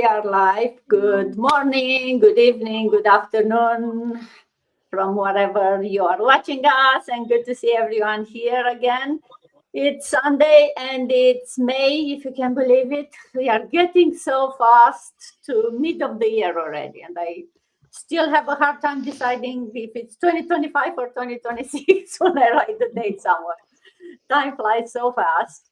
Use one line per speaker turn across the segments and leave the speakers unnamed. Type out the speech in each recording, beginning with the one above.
we are live. Good morning, good evening, good afternoon from wherever you are watching us, and good to see everyone here again. It's Sunday and it's May, if you can believe it. We are getting so fast to mid of the year already, and I still have a hard time deciding if it's 2025 or 2026 when I write the date somewhere. Time flies so fast.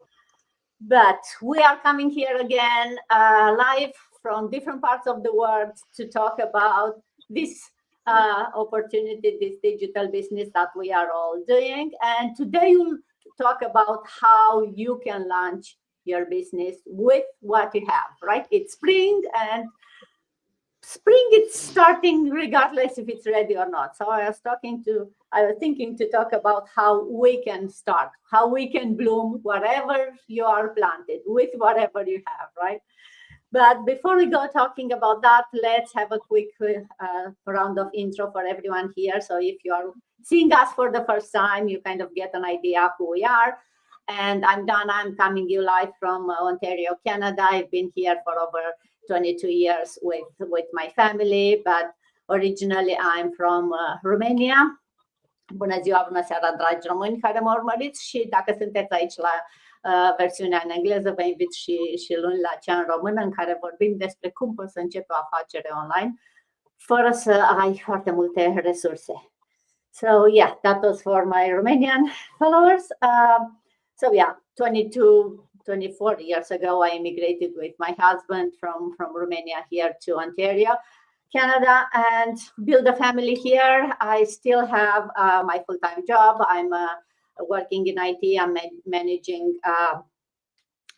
But we are coming here again live from different parts of the world to talk about this opportunity, this digital business that we are all doing. And today we'll talk about how you can launch your business with what you have, right? It's spring, and spring it's starting regardless if it's ready or not. So I was thinking to talk about how we can start, how we can bloom wherever you are planted with whatever you have, right? But before we go talking about that, let's have a quick round of intro for everyone here. So if you are seeing us for the first time, you kind of get an idea who we are. And I'm Dana. I'm coming you live from Ontario, Canada. I've been here for over 22 years with my family, but originally I'm from Romania. Bună ziua, bună seara, dragi români care mă urmăriți, și dacă sunteți aici la versiunea în engleză, vă invit și luni la cea în română, în care vorbim despre cum poți să începi o afacere online fără să ai foarte multe resurse. So yeah, that was for my Romanian followers. So yeah, 24 years ago, I immigrated with my husband from Romania here to Ontario, Canada, and build a family here. I still have my full-time job. I'm working in IT. I'm managing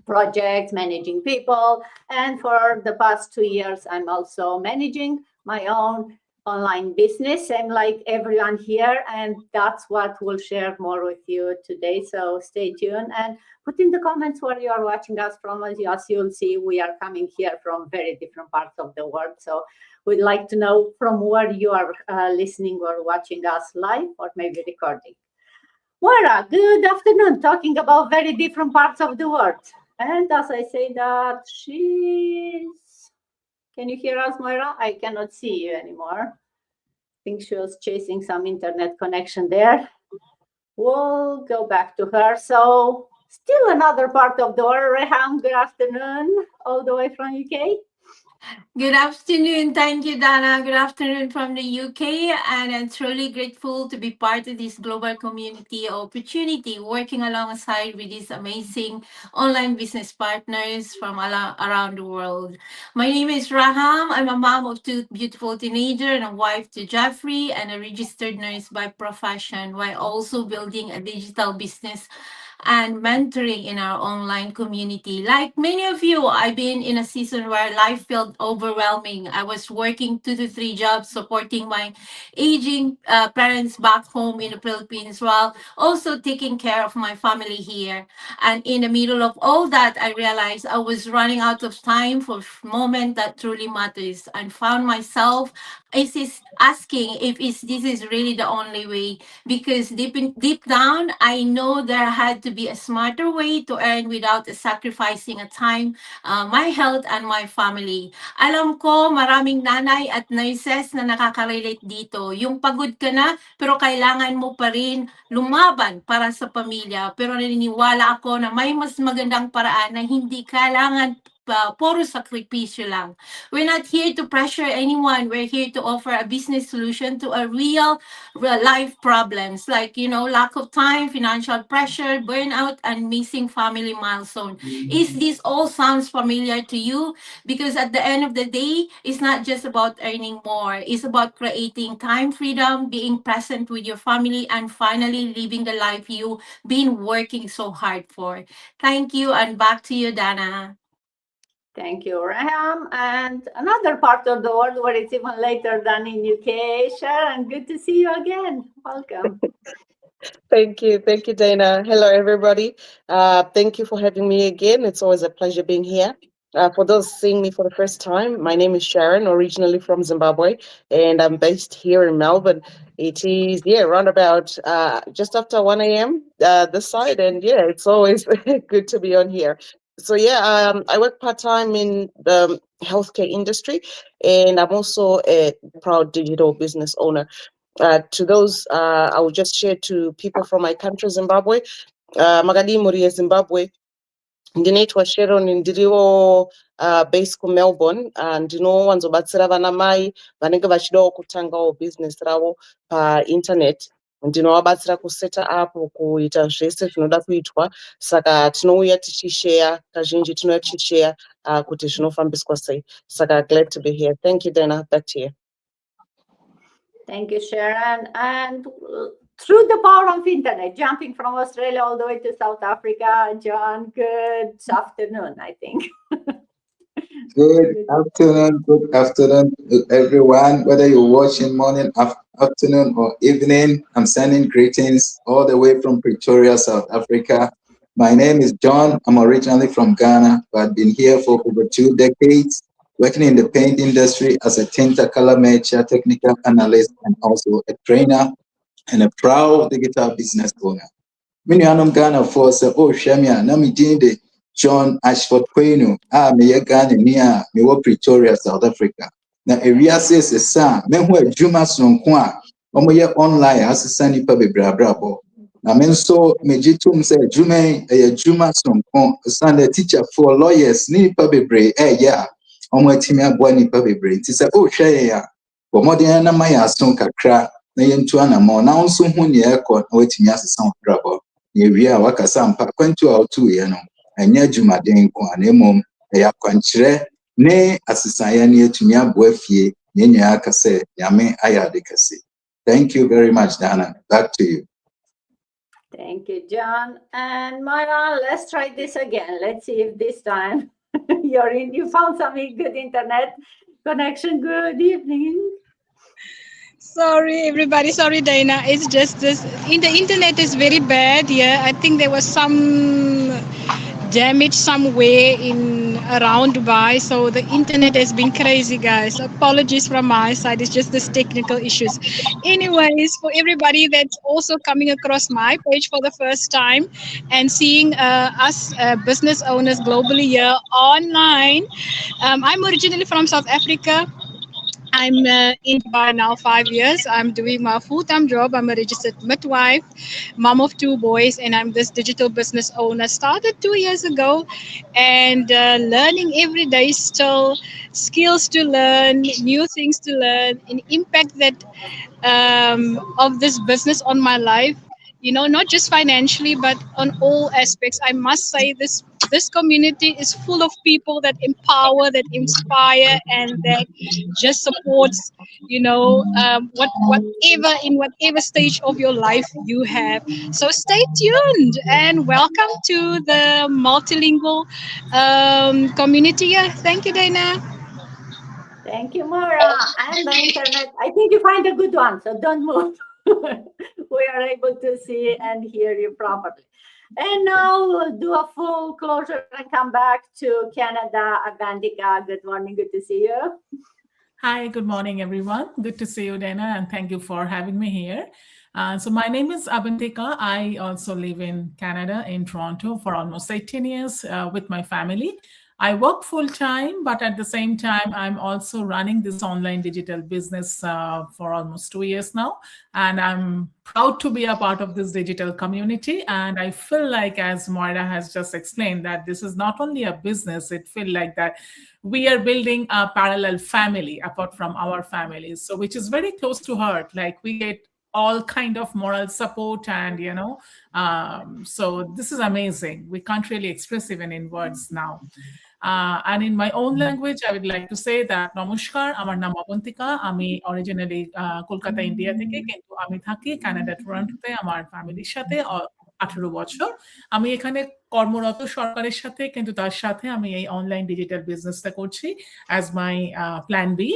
projects, managing people. And for the past 2 years, I'm also managing my own online business, same like everyone here, and that's what we'll share more with you today. So stay tuned and put in the comments where you are watching us from. As you'll see, we are coming here from very different parts of the world, so we'd like to know from where you are listening or watching us live or maybe recording. Moira, good afternoon. Talking about very different parts of the world, and as I say that, can you hear us, Moira? I cannot see you anymore. I think she was chasing some internet connection there. We'll go back to her. So still another part of the world. Reham, good afternoon, all the way from UK.
Good afternoon. Thank you, Dana. Good afternoon from the UK. And I'm truly grateful to be part of this global community opportunity, working alongside with these amazing online business partners from around the world. My name is Raham. I'm a mom of 2 beautiful teenagers and a wife to Jeffrey, and a registered nurse by profession, while also building a digital business and mentoring in our online community. Like many of you, I've been in a season where life felt overwhelming. I was working 2 to 3 jobs, supporting my aging parents back home in the Philippines, while also taking care of my family here. And in the middle of all that, I realized I was running out of time for moment that truly matters, and found myself asking if this is really the only way, because deep down I know there had to be a smarter way to earn without sacrificing a time, my health, and my family. Alam ko maraming nanay at nurses na nakaka-relate dito. Yung pagod ka na pero kailangan mo pa rin lumaban para sa pamilya. Pero naniniwala ako na may mas magandang paraan na hindi kailangan puro sakripisyo lang. We're not here to pressure anyone. We're here to offer a business solution to a real life problems like, lack of time, financial pressure, burnout, and missing family milestone. Is this all sounds familiar to you? Because at the end of the day, it's not just about earning more. It's about creating time freedom, being present with your family, and finally living the life you've been working so hard for. Thank you, and back to you, Dana.
Thank you, Raham. And another part of the world where it's even later than in UK, Sharon, good to see you again. Welcome.
Thank you, Dana. Hello, everybody. Thank you for having me again. It's always a pleasure being here. For those seeing me for the first time, my name is Sharon, originally from Zimbabwe, and I'm based here in Melbourne. It is, around about just after 1 a.m. This side, and it's always good to be on here. So I work part-time in healthcare industry, and I'm also a proud digital business owner. To those, I will just share to people from my country, Zimbabwe. Magadi Muri, Zimbabwe. Ndinoitwa Sharon, ndiriwo base kuMelbourne, ndinowanzobatsira vana mai vanenge vachidawo kutangawo business ravo painternet. Ndinovabatsira kuseta up, kuita zvese zvinoda kuitwa, saka tinouya tichishare, kazhinji tinouya tichishare kuti zvinofambiswa sei. Saka glad to be here. Thank you, Dana. Back to you.
Thank you, Sharon. And through the power of internet, jumping from Australia all the way to South Africa, John, good afternoon, I think.
Good afternoon, everyone. Whether you're watching morning, afternoon, or evening, I'm sending greetings all the way from Pretoria, South Africa. My name is John. I'm originally from Ghana, but I've been here for over 2 decades, working in the paint industry as a tinter color matcher, technical analyst, and also a trainer and a proud digital business owner. Many of Ghana for say, oh, Shamia, Namidinde, John Ashford Quenu, me Ghana near me wo Pretoria, South Africa. Na area says a son, men who Juma Sonkwa, omoye online as a sunny pabe brabo. Na men so mejitum say Jume a Juma Sonkwa, a Sunday teacher for lawyers, ni pabe bre, yeah, omo timia boy pabe bre. Tis a oh, Shaya, but more than a maya sonka cra, na yentuana more now so when ye aircon, waiting as a sound brabo. Yewia wakasa mpa kwantu autu no anya dwumaden ko anemom ya kwankyerɛ ne asesaya ne atumi aboa fie ne nyɛ aka sɛ nyame ayade kase. Thank you very much, Dana. Back to you.
Thank you, John. And Mara, let's try this again. Let's see if this time you found some good internet connection. Good evening.
Sorry, everybody. Sorry, Dana. It's just this. The internet is very bad here. I think there was some damage somewhere in around Dubai. So the internet has been crazy, guys. Apologies from my side. It's just this technical issues. Anyways, for everybody that's also coming across my page for the first time and seeing us business owners globally here online. I'm originally from South Africa. I'm in Dubai now 5 years. I'm doing my full-time job. I'm a registered midwife, mom of 2 boys, and I'm this digital business owner. Started 2 years ago and learning every day still, skills to learn, new things to learn, and impact that of this business on my life. Not just financially, but on all aspects. I must say this community is full of people that empower, that inspire, and that just supports, whatever stage of your life you have. So stay tuned and welcome to the multilingual community. Thank you, Dana.
Thank you, Mara. And the internet, I think you find a good one, so don't move. We are able to see and hear you properly. And now we'll do a full closure and come back to Canada. Avantika, good morning. Good to see you.
Hi, good morning, everyone. Good to see you, Dana, and thank you for having me here. So my name is Avantika. I also live in Canada, in Toronto, for almost 18 years with my family. I work full-time, but at the same time, I'm also running this online digital business for almost 2 years now. And I'm proud to be a part of this digital community. And I feel like, as Moira has just explained, that this is not only a business, it feels like that we are building a parallel family apart from our families. So which is very close to heart. Like we get all kind of moral support and, so this is amazing. We can't really express even in words now. And in my own language, I would like to say that Namaskar, amar naam Avantika, ami originally Kolkata, India থেকে, কিন্তু আমি থাকি Canada টরন্টোতে আমার ফ্যামিলির সাথে 18 বছর। আমি এখানে কর্মরত সরকারের সাথে, কিন্তু তার সাথে আমি এই অনলাইন ডিজিটাল বিজনেসটা করছি অ্যাজ মাই প্ল্যান বি।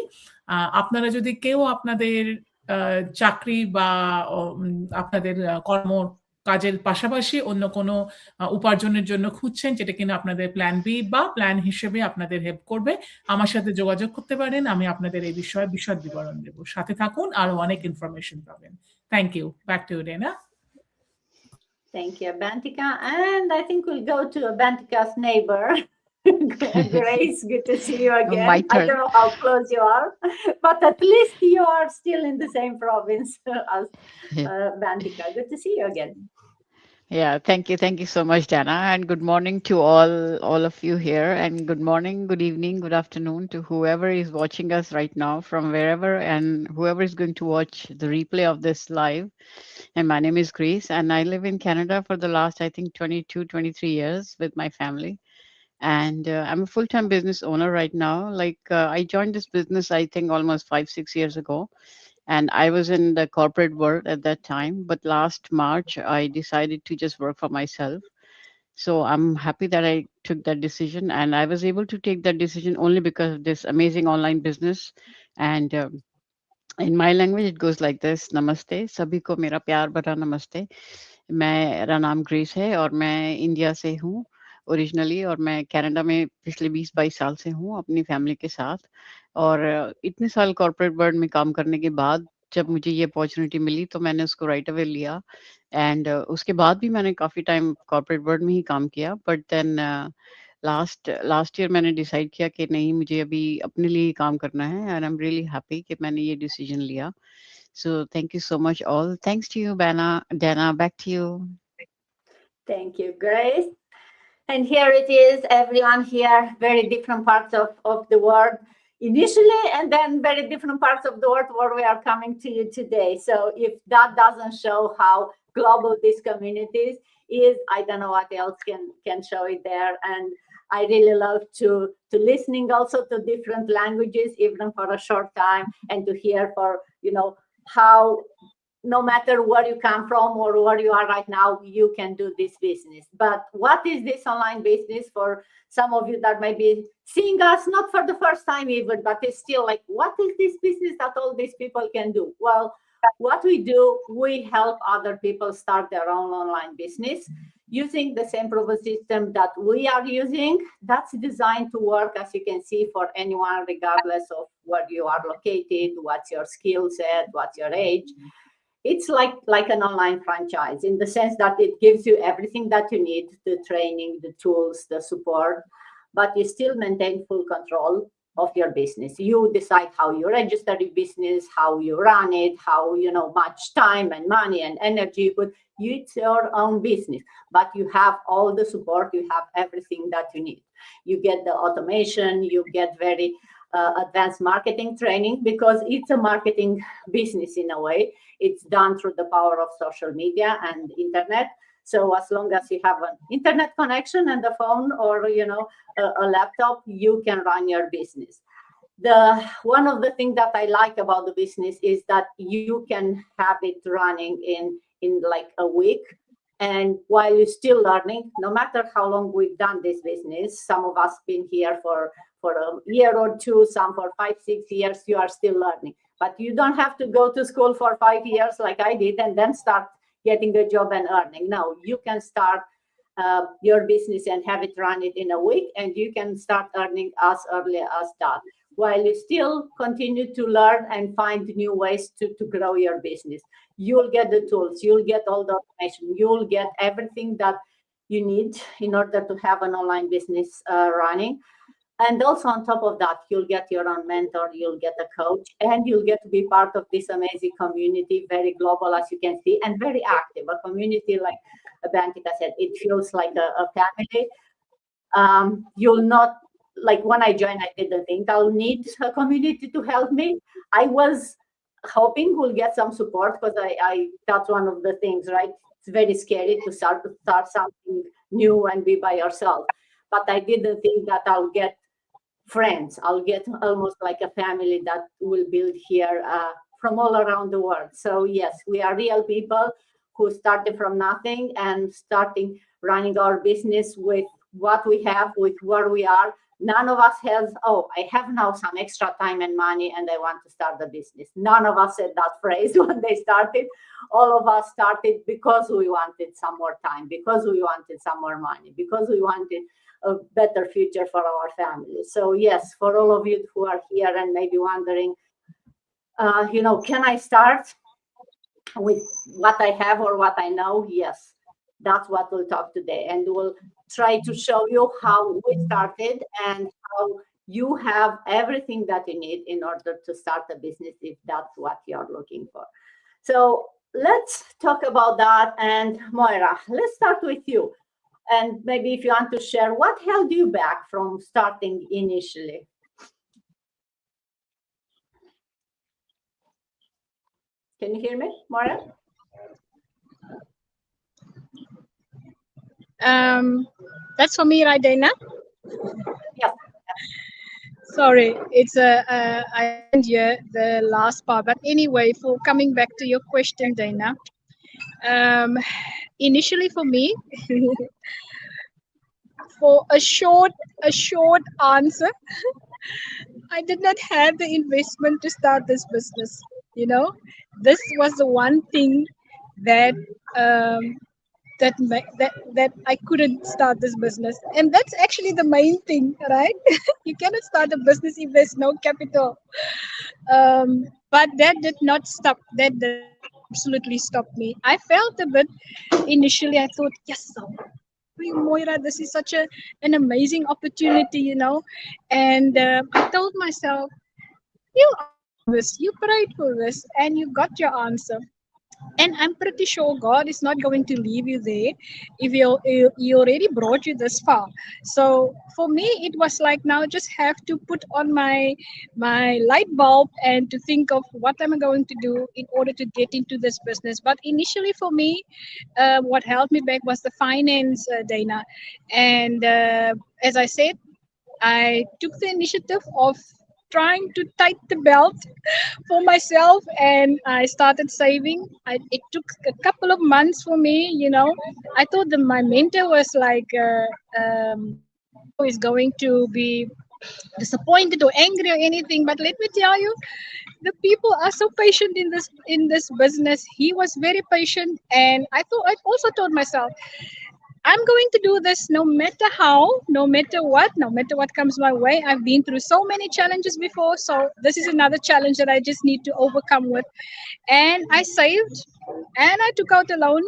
আপনারা যদি কেউ আপনাদের চাকরি বা আপনাদের কর্ম কাজের পাশাপাশি অন্য কোনো উপার্জনের জন্য খুঁজছেন, যেটা কিনা আপনাদের প্ল্যান বি বা প্ল্যান হিসেবে আপনাদের হেল্প করবে, আমার সাথে যোগাযোগ করতে পারেন। আমি আপনাদের এই বিষয়ে বিশদ বিবরণ দেব। সাথে থাকুন, আরো অনেক ইনফরমেশন পাবেন। Thank you. Back to Dana.
Thank you, Avantika. And I think we'll go to Avantika's neighbor, Grace, good to see you
My
again. I
turn.
don't know how close you are, but at least you are still in the same province as
Yeah.
Bantika. Good to see you again.
Yeah, thank you. Thank you so much, Dana. And good morning to all of you here. And good morning, good evening, good afternoon to whoever is watching us right now from wherever and whoever is going to watch the replay of this live. And my name is Grace, and I live in Canada for the last, I think, 22, 23 years with my family. And I'm a full-time business owner right now. I joined this business, I think, almost 5, 6 years ago, and I was in the corporate world at that time. But last March, I decided to just work for myself. So I'm happy that I took that decision, and I was able to take that decision only because of this amazing online business. And in my language, it goes like this: Namaste, सभी को मेरा प्यार भरा नमस्ते. मेरा नाम grace है और मैं इंडिया से हूँ ओरिजिनली, और मैं कनाडा में पिछले 20-22 साल से हूँ अपनी फैमिली के साथ। और इतने साल कॉर्पोरेट वर्ल्ड में काम करने के बाद जब मुझे ये अपॉर्चुनिटी मिली तो मैंने उसको राइट अवे लिया। एंड उसके बाद भी मैंने काफ़ी टाइम कॉर्पोरेट वर्ल्ड में ही काम किया, but then last last year मैंने डिसाइड किया कि नहीं, मुझे अभी अपने लिए ही काम करना है, and I am really happy कि मैंने ये डिसीजन लिया। So thank you so much all. Thanks to you बैना डैना, back to you.
Thank you, Grace. And here it is, everyone here, very different parts of the world initially, and then very different parts of the world where we are coming to you today. So if that doesn't show how global this community is, I don't know what else can show it there. And I really love to listening also to different languages, even for a short time, and to hear for, how no matter where you come from or where you are right now, you can do this business. But what is this online business for some of you that may be seeing us not for the first time even, but it's still like, what is this business that all these people can do? Well, what we do, we help other people start their own online business using the same proven system that we are using. That's designed to work, as you can see, for anyone, regardless of where you are located, what's your skill set, what's your age. It's like an online franchise in the sense that it gives you everything that you need, the training, the tools, the support, but you still maintain full control of your business. You decide how you register your business, how you run it, how much time and money and energy you put. It's your own business, but you have all the support, you have everything that you need. You get the automation, you get very advanced marketing training, because it's a marketing business in a way. It's done through the power of social media and internet. So as long as you have an internet connection and a phone or a laptop, you can run your business. One of the things that I like about the business is that you can have it running in like a week. And while you're still learning, no matter how long we've done this business, some of us been here for a year or two, some for 5-6 years, you are still learning. But you don't have to go to school for 5 years like I did and then start getting a job and earning. No, you can start your business and have it run it in a week, and you can start earning as early as that, while you still continue to learn and find new ways to grow your business. You'll get the tools, you'll get all the information, you'll get everything that you need in order to have an online business running. And also on top of that, you'll get your own mentor, you'll get a coach, and you'll get to be part of this amazing community, very global, as you can see, and very active. A community, like Bantika said, it feels like a family. You'll not, like when I joined, I didn't think I'll need a community to help me. I was hoping we'll get some support, because I that's one of the things, right? It's very scary to start something new and be by yourself. But I didn't think that I'll get friends. I'll get almost like a family that will build here from all around the world. So yes, we are real people who started from nothing and starting running our business with what we have, with where we are. None of us has, oh, I have now some extra time and money and I want to start the business. None of us said that phrase when they started. All of us started because we wanted some more time, because we wanted some more money, because we wanted a better future for our family. So yes, for all of you who are here and maybe wondering, can I start with what I have or what I know? Yes, That's what we'll talk today. And we'll try to show you how we started and how you have everything that you need in order to start a business if that's what you're looking for. So let's talk about that. And Moira, let's start with you. And maybe if you want to share what held you back from starting initially. Can you hear me, Moira?
That's for me, right, Dana?
Yeah.
Sorry, I didn't hear the last part. But anyway, for coming back to your question, Dana. Initially, for me, for a short answer, I did not have the investment to start this business. You know, this was the one thing that that I couldn't start this business, and that's actually the main thing, right? You cannot start a business if there's no capital. But that did not stop. That did not absolutely stop me. I felt a bit initially. I thought, yes, so Moira, this is such an amazing opportunity, and I told myself, you asked for this, you prayed for this, and you got your answer. And I'm pretty sure God is not going to leave you there if he already brought you this far. So for me, it was like now just have to put on my light bulb and to think of what am I going to do in order to get into this business. But initially for me, what held me back was the finance, Dana. And as I said, I took the initiative of trying to tighten the belt for myself, and I started saving. It took a couple of months for me. I thought that my mentor was like, is going to be disappointed or angry or anything. But let me tell you, the people are so patient in this business. He was very patient, and I also told myself, I'm going to do this no matter how, no matter what comes my way. I've been through so many challenges before, so this is another challenge that I just need to overcome with. And I saved, and I took out a loan,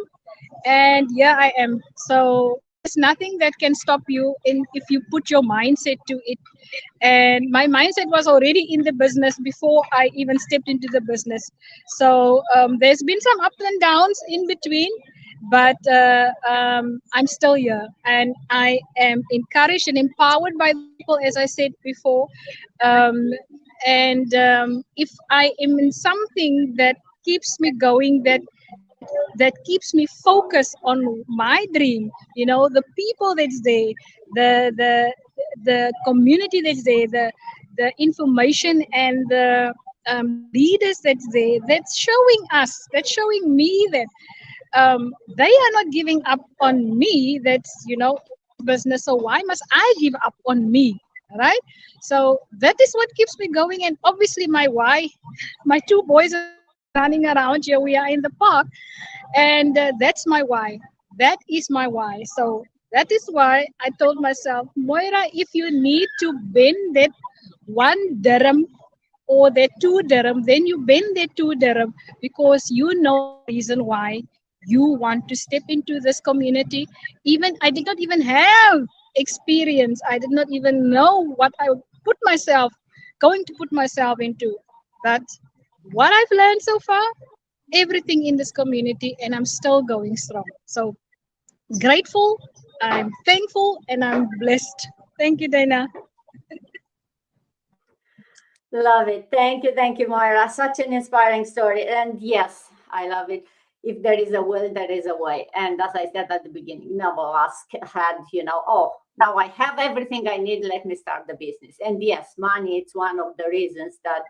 and yeah, I am. So there's nothing that can stop you if you put your mindset to it. And my mindset was already in the business before I even stepped into the business. So there's been some ups and downs in between, but I'm still here, and I am encouraged and empowered by the people, as I said before. And if I am in something that keeps me going, that keeps me focused on my dream, the people that's there, the community that's there, the information and the leaders that's there, that's showing me that they are not giving up on me. That's business. So why must I give up on me? Right? So that is what keeps me going. And obviously my why, my two boys are running around here. We are in the park, and that's my why. That is my why. So that is why I told myself, Moira, if you need to bend that 1 dirham or that 2 dirham, then you bend that 2 dirham, because you know the reason why you want to step into this community. Even I did not even have experience. I did not even know what I would going to put myself into. But what I've learned so far, everything in this community, and I'm still going strong. So grateful, I'm thankful, and I'm blessed. Thank you, Dana.
Love it. Thank you, Moira. Such an inspiring story. And yes, I love it. If there is a will, there is a way. And as I said at the beginning, none of us had, oh, now I have everything I need, let me start the business. And yes, money, it's one of the reasons that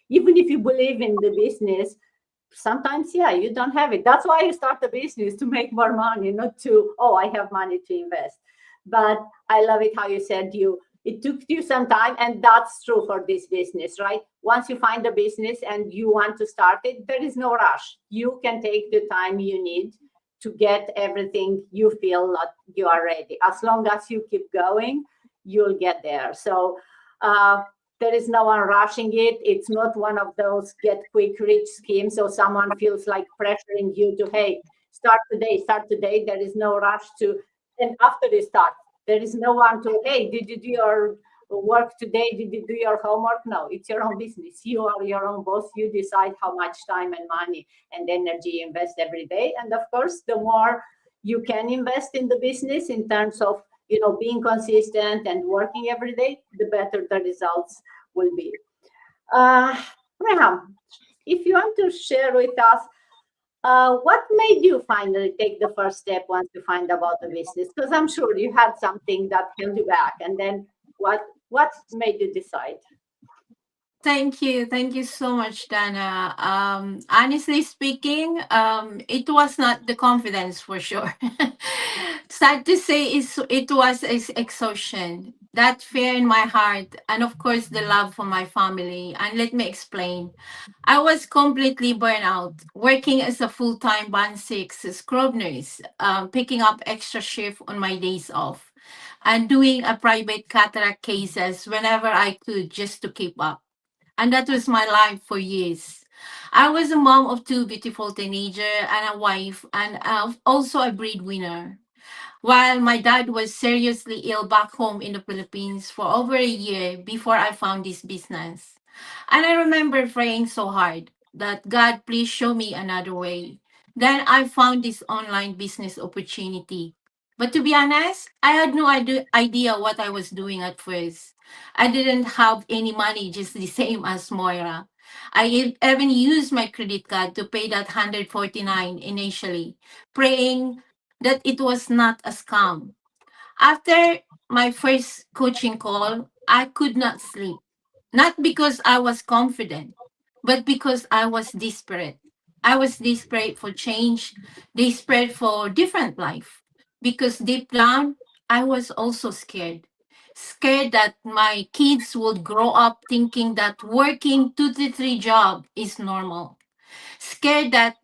even if you believe in the business, sometimes, yeah, you don't have it. That's why you start the business, to make more money, not to, oh, I have money to invest. But I love it how you said it took you some time, and that's true for this business, right? Once you find a business and you want to start it, there is no rush. You can take the time you need to get everything you feel that you are ready. As long as you keep going, you'll get there. So there is no one rushing it. It's not one of those get quick rich schemes. So someone feels like pressuring you to, hey, start today. There is no rush to, and after you start, there is no one to, hey, did you do your work today? Did you do your homework? No, it's your own business. You are your own boss. You decide how much time and money and energy you invest every day. And of course, the more you can invest in the business in terms of, being consistent and working every day, the better the results will be. Reham, if you want to share with us, what made you finally take the first step once you find about the business? Because I'm sure you had something that held you back, and then what made you decide?
Thank you. Thank you so much, Dana. Honestly speaking, it was not the confidence for sure. Sad to say, it was exhaustion, that fear in my heart, and of course, the love for my family. And let me explain. I was completely burnt out, working as a full-time band six scrub nurse, picking up extra shift on my days off, and doing a private cataract cases whenever I could just to keep up. And that was my life for years. I was a mom of two beautiful teenagers and a wife, and also a breadwinner. While my dad was seriously ill back home in the Philippines for over a year before I found this business. And I remember praying so hard that God, please show me another way. Then I found this online business opportunity. But to be honest, I had no idea what I was doing at first. I didn't have any money, just the same as Moira. Even used my credit card to pay that 149 initially, praying that it was not a scam. After my first coaching call, I could not sleep. Not because I was confident, but because I was desperate. I was desperate for change, desperate for different life. Because deep down, I was also scared. Scared that my kids would grow up thinking that working 2 to 3 jobs is normal. Scared that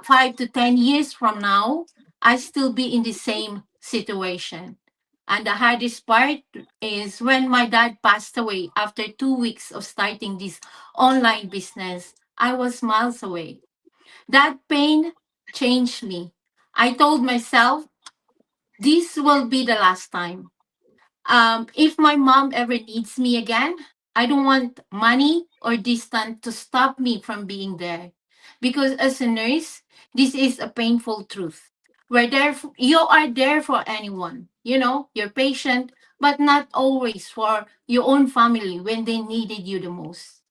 5 to 10 years from now, I still be in the same situation. And the hardest part is when my dad passed away after 2 weeks of starting this online business. I was miles away. That pain changed me. I told myself, this will be the last time. If my mom ever needs me again, I don't want money or distance to stop me from being there. Because as a nurse, this is a painful truth. You are there for anyone, your patient, but not always for your own family when they needed you the most.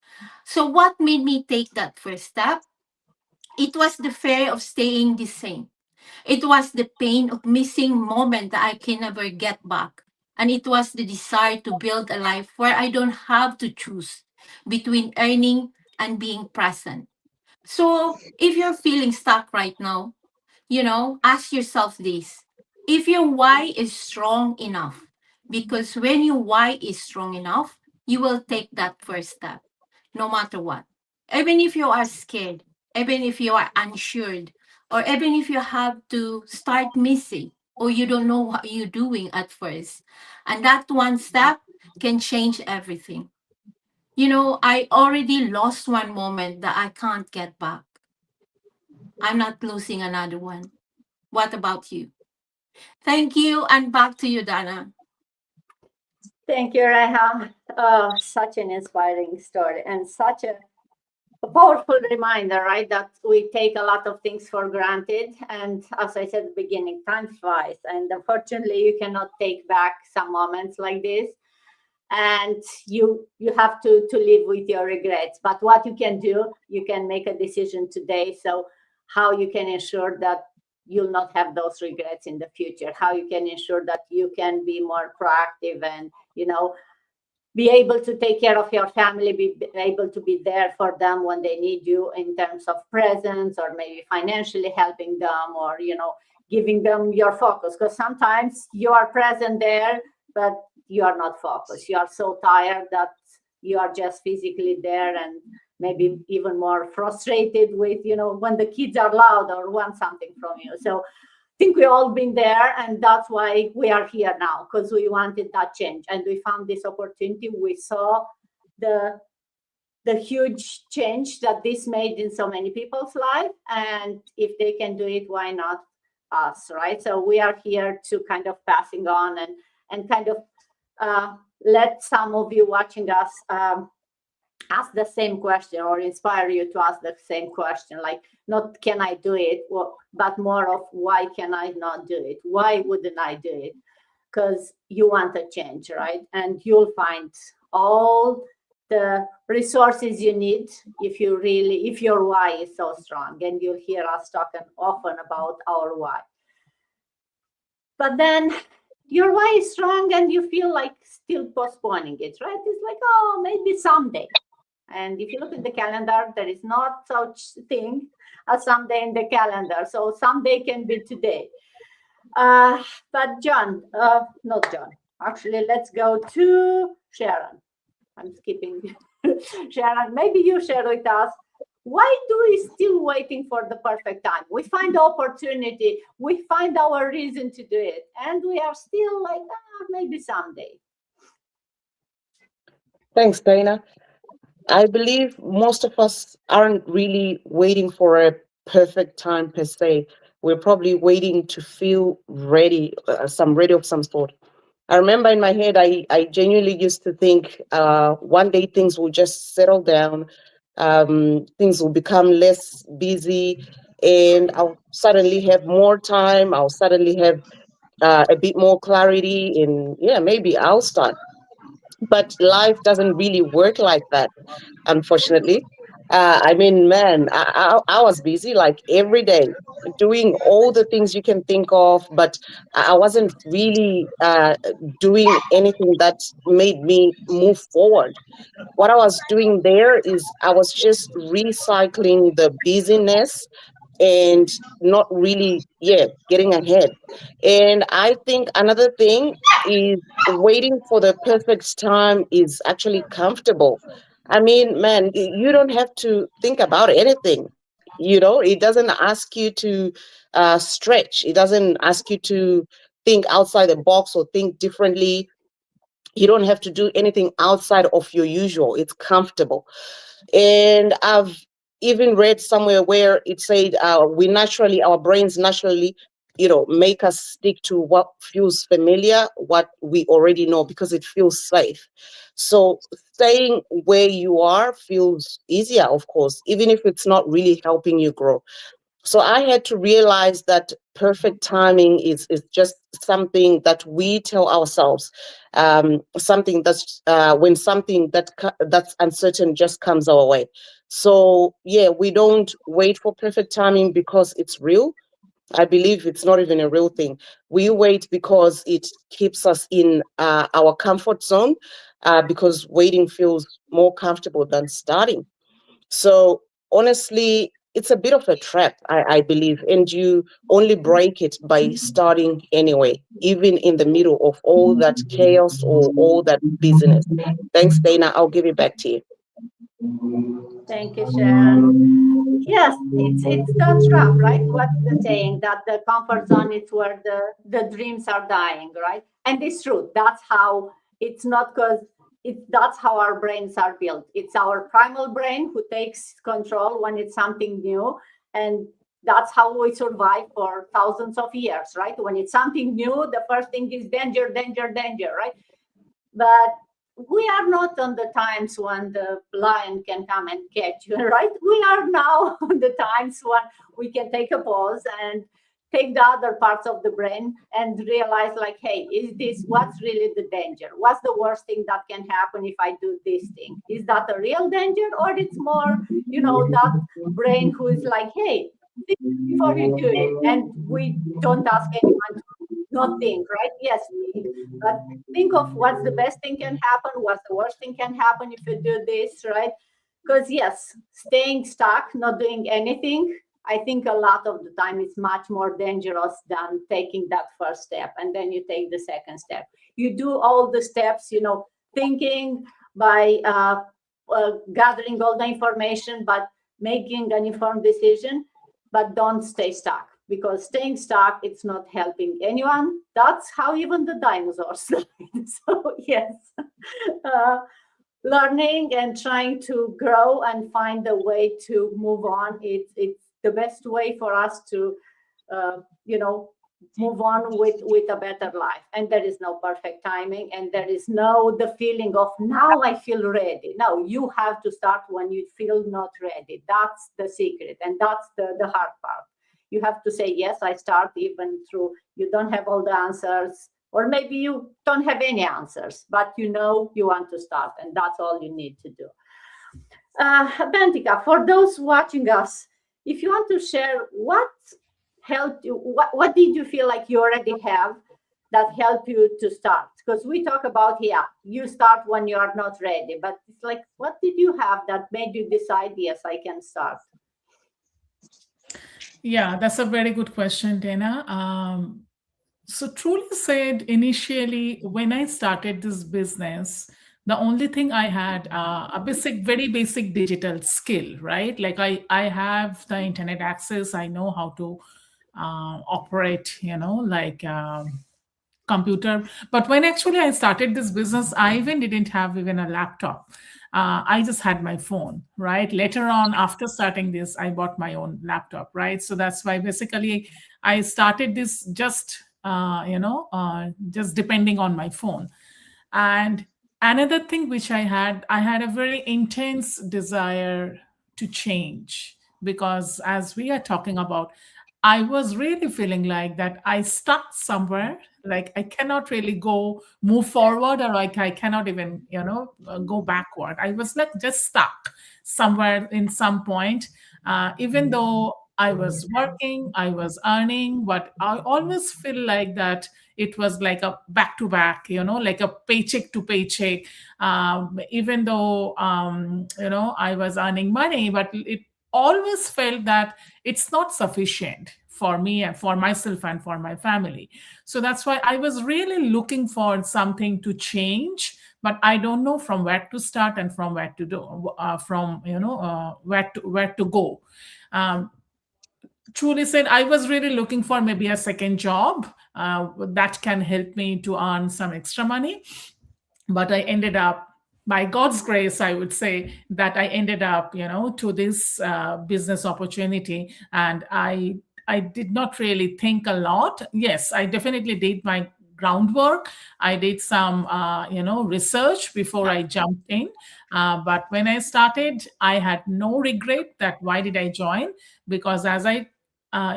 So what made me take that first step? It was the fear of staying the same. It was the pain of missing moment that I can never get back. And it was the desire to build a life where I don't have to choose between earning and being present. So if you're feeling stuck right now, ask yourself this. If your why is strong enough, because when your why is strong enough, you will take that first step, no matter what. Even if you are scared, even if you are unsure, or even if you have to start missing, or you don't know what you're doing at first. And that one step can change everything. I already lost one moment that I can't get back. I'm not losing another one. What about you? Thank you, and back to you, Dana.
Thank you, Reha. Such an inspiring story and such a powerful reminder, right? That we take a lot of things for granted. And as I said at the beginning, time flies. And unfortunately, you cannot take back some moments like this. And you have to live with your regrets. But what you can do, you can make a decision today. So how you can ensure that you'll not have those regrets in the future, how you can ensure that you can be more proactive and be able to take care of your family, be able to be there for them when they need you in terms of presence or maybe financially helping them or, giving them your focus. Because sometimes you are present there, but you are not focused. You are so tired that you are just physically there and maybe even more frustrated with, when the kids are loud or want something from you. So think we all been there, and that's why we are here now, because we wanted that change and we found this opportunity. We saw the the huge change that this made in so many people's life. And if they can do it, why not us, right? So we are here to kind of passing on and kind of let some of you watching us ask the same question or inspire you to ask the same question, like not can I do it, but more of why can I not do it? Why wouldn't I do it? Because you want a change, right? And you'll find all the resources you need if your why is so strong. And you'll hear us talking often about our why. But then your why is strong and you feel like still postponing it, right? It's like, oh, maybe someday. And if you look at the calendar, there is not such thing as someday in the calendar. So someday can be today. But John, not John. Actually, let's go to Sharon. I'm skipping. Sharon, maybe you share with us. Why do we still waiting for the perfect time? We find opportunity, we find our reason to do it, and we are still like, maybe someday.
Thanks, Dana. I believe most of us aren't really waiting for a perfect time per se. We're probably waiting to feel ready, ready of some sort. I remember in my head, I genuinely used to think one day things will just settle down, things will become less busy, and I'll suddenly have more time. I'll suddenly have a bit more clarity, and yeah, maybe I'll start. But life doesn't really work like that, unfortunately. I mean, man, I was busy like every day doing all the things you can think of, but I wasn't really doing anything that made me move forward. What I was doing there is I was just recycling the busyness and not really, getting ahead. And I think another thing is waiting for the perfect time is actually comfortable. I mean, man, you don't have to think about anything. It doesn't ask you to stretch. It doesn't ask you to think outside the box or think differently. You don't have to do anything outside of your usual. It's comfortable. And I've even read somewhere where it said our brains naturally, make us stick to what feels familiar, what we already know, because it feels safe. So staying where you are feels easier, of course, even if it's not really helping you grow. So I had to realize that perfect timing is just something that we tell ourselves, something that's when something that's uncertain just comes our way. So yeah, we don't wait for perfect timing because it's real. I believe it's not even a real thing. We wait because it keeps us in our comfort zone, because waiting feels more comfortable than starting. So honestly, it's a bit of a trap, I believe, and you only break it by starting anyway, even in the middle of all that chaos or all that business. Thanks, Dana. I'll give it back to you.
Thank you, Sharon. Yes, it's that trap, right? What's the saying that the comfort zone is where the dreams are dying, right? And it's true. That's how it's not because that's how our brains are built. It's our primal brain who takes control when it's something new, and that's how we survive for thousands of years, right? When it's something new, the first thing is danger, danger, danger, right? But we are not on the times when the lion can come and catch you, right? We are now on the times when we can take a pause and take the other parts of the brain and realize, like, hey, is this what's really the danger? What's the worst thing that can happen if I do this thing? Is that a real danger, or it's more, that brain who is like, hey, think before you do it? And we don't ask anyone to not think, right? Yes, think, but think of what's the best thing can happen, what's the worst thing can happen if you do this, right? Because yes, staying stuck, not doing anything, I think a lot of the time is much more dangerous than taking that first step, and then you take the second step. You do all the steps, thinking by gathering all the information, but making an informed decision, but don't stay stuck, because staying stuck, it's not helping anyone. That's how even the dinosaurs died. So yes. learning and trying to grow and find a way to move on. It's the best way for us to, you know, move on with a better life. And there is no perfect timing, and there is no the feeling of now I feel ready. No, you have to start when you feel not ready. That's the secret, and that's the hard part. You have to say yes, I start, even through you don't have all the answers, or maybe you don't have any answers, but you know you want to start, and that's all you need to do. Bentika, for those watching us, if you want to share what helped you, what did you feel like you already have that helped you to start? Because we talk about, yeah, you start when you are not ready, but it's like, what did you have that made you decide, yes, I can start?
Yeah, that's a very good question, Dana. So truly said, initially, when I started this business, the only thing I had a basic, very basic digital skill, right? Like I have the internet access. I know how to operate, like computer. But when actually I started this business, I even didn't have even a laptop. I just had my phone, right? Later on, after starting this, I bought my own laptop, right? So that's why basically I started this just depending on my phone. And another thing which I had a very intense desire to change, because as we are talking about, I was really feeling like that I stuck somewhere, like I cannot really move forward, or like I cannot even, go backward. I was like just stuck somewhere in some point, even though I was working, I was earning, but I always feel like that it was like a back to back, like a paycheck to paycheck. Even though, I was earning money, but it always felt that it's not sufficient for me and for myself and for my family. So that's why I was really looking for something to change, but I don't know from where to start and from where to do, where to go. Um, Truly said, I was really looking for maybe a second job that can help me to earn some extra money. But I ended up, by God's grace, I would say that I ended up, to this business opportunity, and I did not really think a lot. Yes, I definitely did my groundwork. I did some, research before I jumped in. But when I started, I had no regret that why did I join? Because as I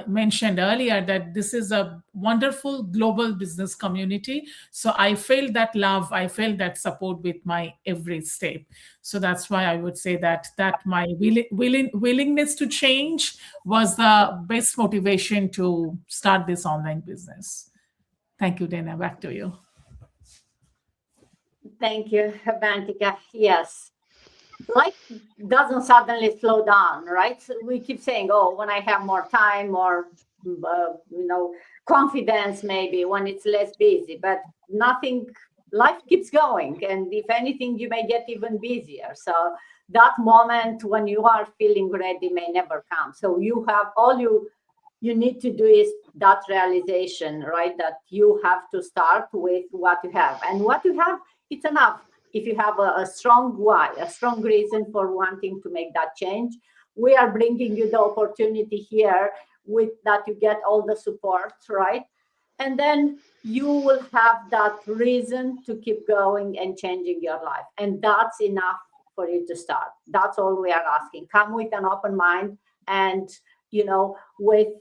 mentioned earlier, that this is a wonderful global business community. So I felt that love, I felt that support with my every step. So that's why I would say that my willingness to change was the best motivation to start this online business. Thank you, Dana. Back to you.
Thank you, Bantika. Yes. Life doesn't suddenly slow down, right? So we keep saying, oh, when I have more time, or confidence, maybe when it's less busy, but nothing, life keeps going. And if anything, you may get even busier. So that moment when you are feeling ready may never come. So you have all you need to do is that realization, right? That you have to start with what you have, and what you have, it's enough. If you have a strong why, a strong reason for wanting to make that change, we are bringing you the opportunity here with that you get all the support, right? And then you will have that reason to keep going and changing your life. And that's enough for you to start. That's all we are asking. Come with an open mind, and, with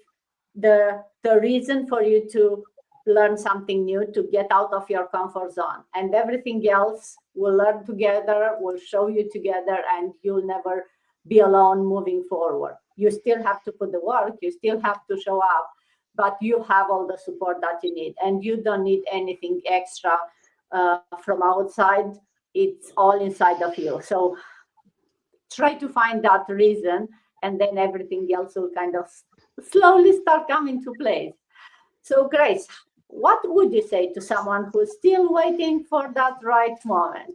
the reason for you to learn something new, to get out of your comfort zone, and everything else we'll learn together, we'll show you together, and you'll never be alone moving forward. You still have to put the work, you still have to show up, but you have all the support that you need, and you don't need anything extra from outside. It's all inside of you. So try to find that reason, and then everything else will kind of slowly start coming to place. So Grace, what would you say to someone who's still waiting for that right moment?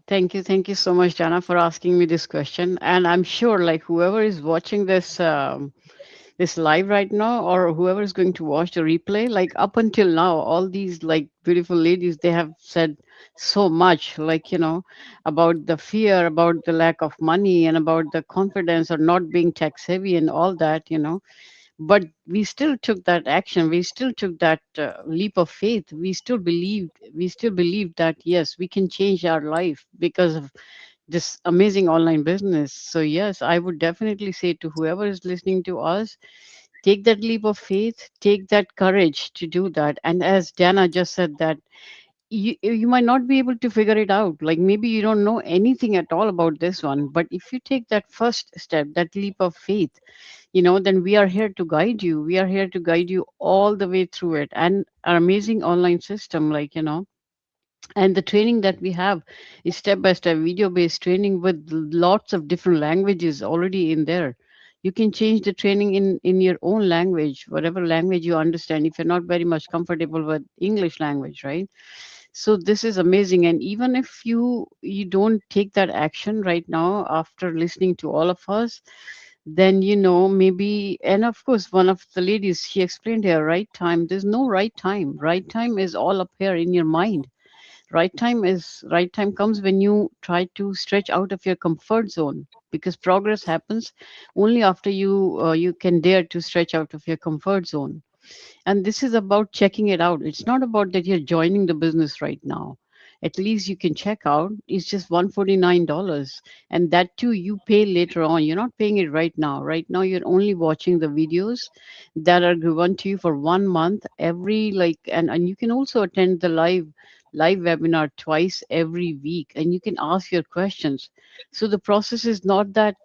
Thank you. Thank you so much, Jana, for asking me this question. And I'm sure like whoever is watching this this live right now, or whoever is going to watch the replay, like up until now, all these like beautiful ladies, they have said so much, like, about the fear, about the lack of money, and about the confidence or not being tech savvy and all that. But we still took that action, we still took that leap of faith, we still believed that yes, we can change our life because of this amazing online business. So yes, I would definitely say to whoever is listening to us, take that leap of faith, take that courage to do that. And as Dana just said, that you might not be able to figure it out, like maybe you don't know anything at all about this one, but if you take that first step, that leap of faith, then we are here to guide you, we are here to guide you all the way through it. And our amazing online system, like, and the training that we have is step by step video based training with lots of different languages already in there. You can change the training in your own language, whatever language you understand, if you're not very much comfortable with English language, right? So this is amazing. And even if you don't take that action right now after listening to all of us, then maybe, and of course, one of the ladies, she explained here, right time, there's no right time. Right time is all up here in your mind. Right time comes when you try to stretch out of your comfort zone, because progress happens only after you can dare to stretch out of your comfort zone. And this is about checking it out. It's not about that you're joining the business right now. At least you can check out. It's just $149. And that too, you pay later on. You're not paying it right now. Right now, you're only watching the videos that are given to you for 1 month every, like, and you can also attend the live webinar twice every week, and you can ask your questions. So the process is not that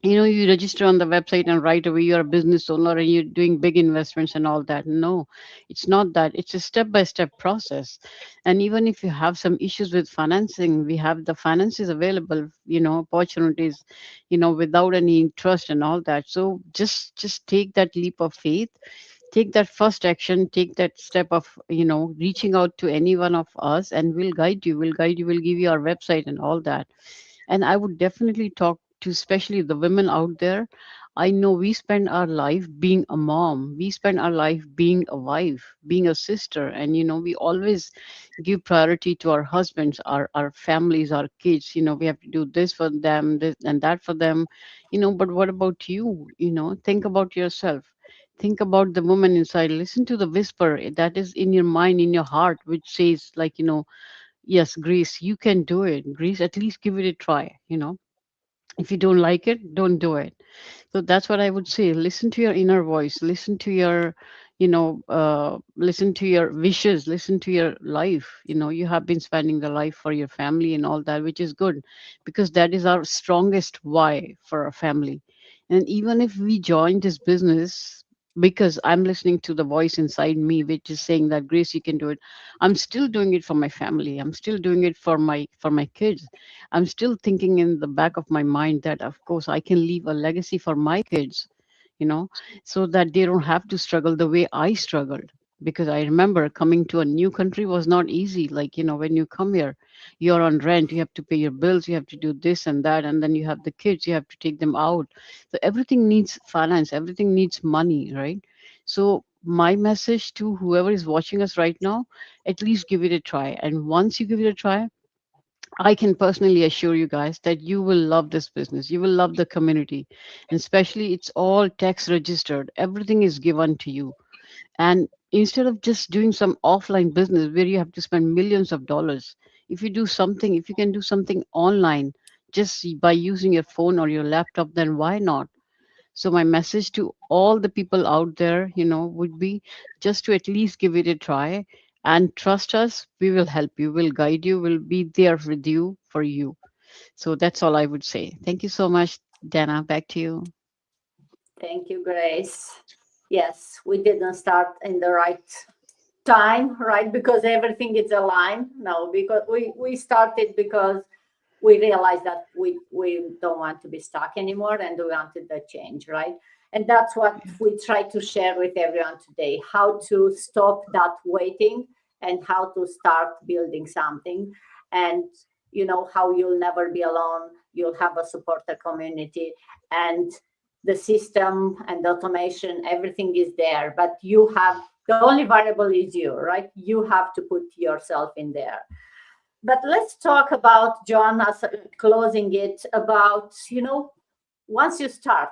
you register on the website and right away you're a business owner and you're doing big investments and all that. No, it's not that. It's a step by step process. And even if you have some issues with financing, we have the finances available, opportunities, without any interest and all that. So just take that leap of faith, take that first action, take that step of reaching out to any one of us, and we'll give you our website and all that. And I would definitely talk to especially the women out there. I know we spend our life being a mom, we spend our life being a wife, being a sister, and we always give priority to our husbands, our families, our kids. We have to do this for them, this and that for them. But what about you? Think about yourself. Think about the woman inside. Listen to the whisper that is in your mind, in your heart, which says, like, yes, Grace, you can do it. Grace, at least give it a try. If you don't like it, don't do it. So that's what I would say. Listen to your inner voice. Listen to listen to your wishes. Listen to your life. You have been spending the life for your family and all that, which is good, because that is our strongest why for our family. And even if we join this business, because I'm listening to the voice inside me, which is saying that Grace, you can do it. I'm still doing it for my family. I'm still doing it for my kids. I'm still thinking in the back of my mind that, of course, I can leave a legacy for my kids, you know, so that they don't have to struggle the way I struggled. Because I remember coming to a new country was not easy. Like, when you come here, you're on rent, you have to pay your bills, you have to do this and that, and then you have the kids, you have to take them out. So everything needs finance, everything needs money, right? So, my message to whoever is watching us right now, at least give it a try. And once you give it a try, I can personally assure you guys that you will love this business. You will love the community. And especially, it's all tax registered. Everything is given to you. And instead of just doing some offline business where you have to spend millions of dollars, if you can do something online just by using your phone or your laptop, then why not? So my message to all the people out there, would be just to at least give it a try and trust us. We will help you, we'll guide you, we'll be there with you for you. So that's all I would say. Thank you so much, Dana. Back to you.
Thank you, Grace. Yes, we didn't start in the right time, right? Because everything is aligned. No, because we started because we realized that we don't want to be stuck anymore and we wanted the change, right? And that's what we try to share with everyone today, how to stop that waiting and how to start building something. And how you'll never be alone, you'll have a supporter community, and the system and the automation, everything is there, but you have, the only variable is you, right? You have to put yourself in there. But let's talk about, John, as closing it, about, once you start,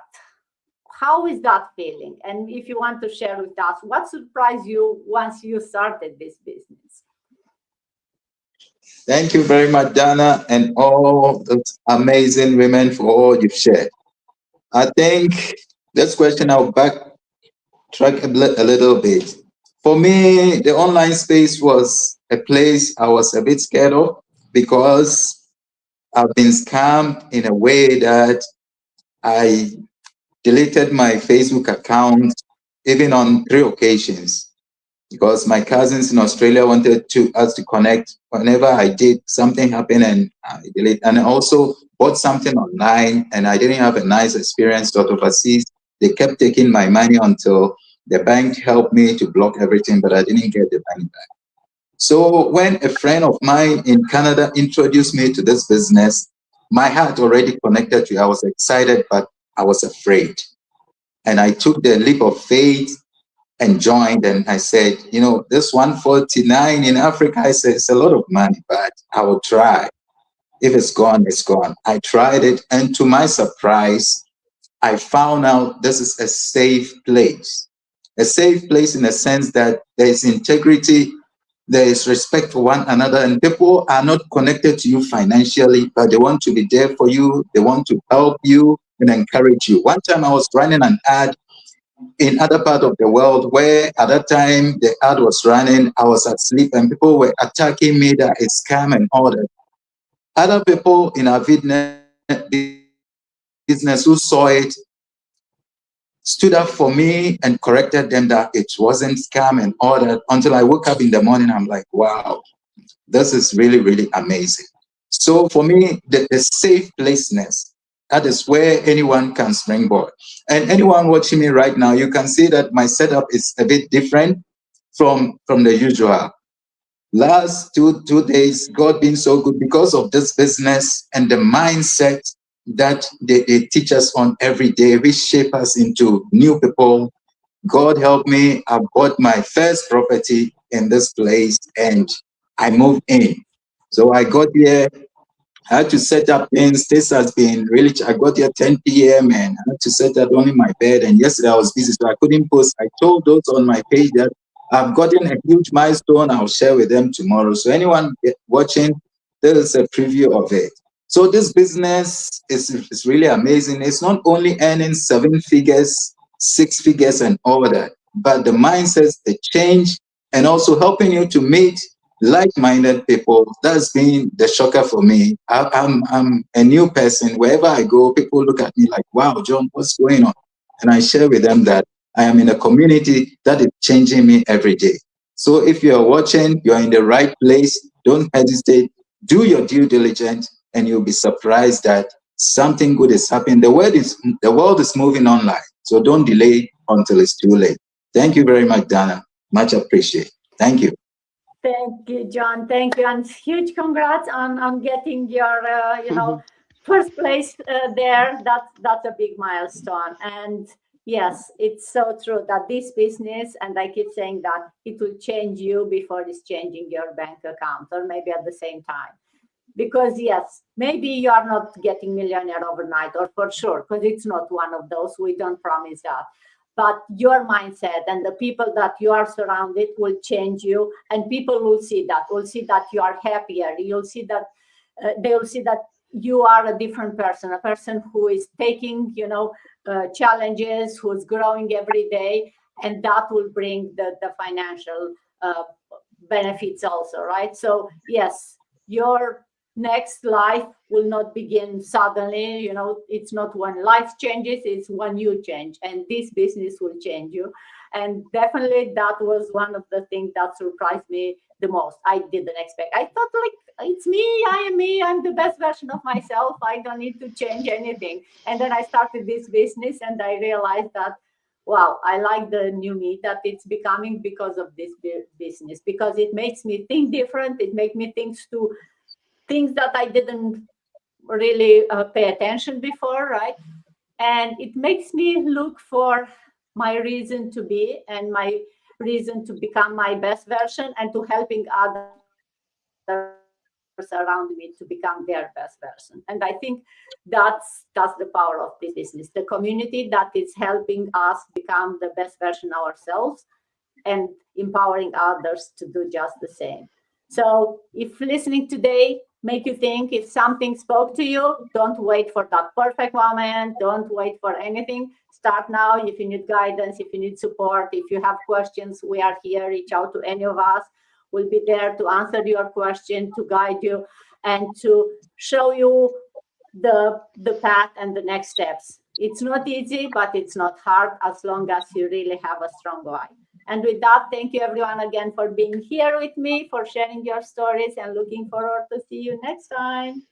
how is that feeling? And if you want to share with us, what surprised you once you started this business?
Thank you very much, Dana, and all those amazing women for all you've shared. I think this question I'll backtrack a little bit. For me, the online space was a place I was a bit scared of because I've been scammed in a way that I deleted my Facebook account even on 3 occasions because my cousins in Australia wanted us to connect. Whenever I did, something happened and I deleted. And I also bought something online and I didn't have a nice experience out overseas. They kept taking my money until the bank helped me to block everything, but I didn't get the money back. So when a friend of mine in Canada introduced me to this business, my heart already connected to it. I was excited, but I was afraid. And I took the leap of faith and joined, and I said, this 149 in Africa, I said, it's a lot of money, but I will try. If it's gone, it's gone. I tried it, and to my surprise, I found out this is a safe place. A safe place in the sense that there is integrity, there is respect for one another, and people are not connected to you financially, but they want to be there for you, they want to help you and encourage you. One time I was running an ad in other part of the world where at that time the ad was running, I was asleep and people were attacking me that it's scam and all that. Other people in our business who saw it stood up for me and corrected them that it wasn't scam and all that. Until I woke up in the morning, I'm like, wow, this is really, really amazing. So for me, the safe placeness, that is where anyone can springboard. And anyone watching me right now, you can see that my setup is a bit different from the usual. Last two days, God been so good because of this business and the mindset that they teach us on every day, which shape us into new people. God help me. I bought my first property in this place and I moved in. So I got here. I had to set up things. This has been really, I got here 10 p.m. and I had to set up only my bed. And yesterday I was busy, so I couldn't post. I told those on my page that I've gotten a huge milestone. I'll share with them tomorrow. So anyone watching, there is a preview of it. So this business is really amazing. It's not only earning 7 figures, 6 figures and all that, but the mindsets, the change, and also helping you to meet like-minded people. That's been the shocker for me. I'm a new person. Wherever I go, people look at me like, wow, John, what's going on? And I share with them that I am in a community that is changing me every day. So if you're watching, you're in the right place, don't hesitate, do your due diligence, and you'll be surprised that something good is happening. The world is moving online, so don't delay until it's too late. Thank you very much, Dana. Much appreciated. Thank you.
Thank you, John. Thank you, and huge congrats on getting your first place there. That's a big milestone. And yes, it's so true that this business, and I keep saying that it will change you before it's changing your bank account, or maybe at the same time. Because yes, maybe you are not getting millionaire overnight, or for sure, because it's not one of those. We don't promise that. But your mindset and the people that you are surrounded will change you, and people will see that you are happier. You'll see that they will see that you are a different person, a person who is taking challenges, who's growing every day, and that will bring the financial benefits also, right? So yes, your next life will not begin suddenly. It's not when life changes, it's when you change, and this business will change you. And definitely that was one of the things that surprised me the most. I didn't expect. I thought, like, it's me, I am me, I'm the best version of myself, I don't need to change anything. And then I started this business and I realized that, wow, I like the new me that it's becoming because of this business, because it makes me think different. It makes me think to things that I didn't really pay attention before, right? And it makes me look for my reason to be and my reason to become my best version and to helping others around me to become their best version. And I think that's the power of this business, the community that is helping us become the best version ourselves and empowering others to do just the same. So if listening today make you think, if something spoke to you, don't wait for that perfect moment. Don't wait for anything. Start now. If you need guidance, if you need support, if you have questions, we are here. Reach out to any of us. We'll be there to answer your question, to guide you, and to show you the path and the next steps. It's not easy, but it's not hard as long as you really have a strong why. And with that, thank you everyone again for being here with me, for sharing your stories, and looking forward to see you next time.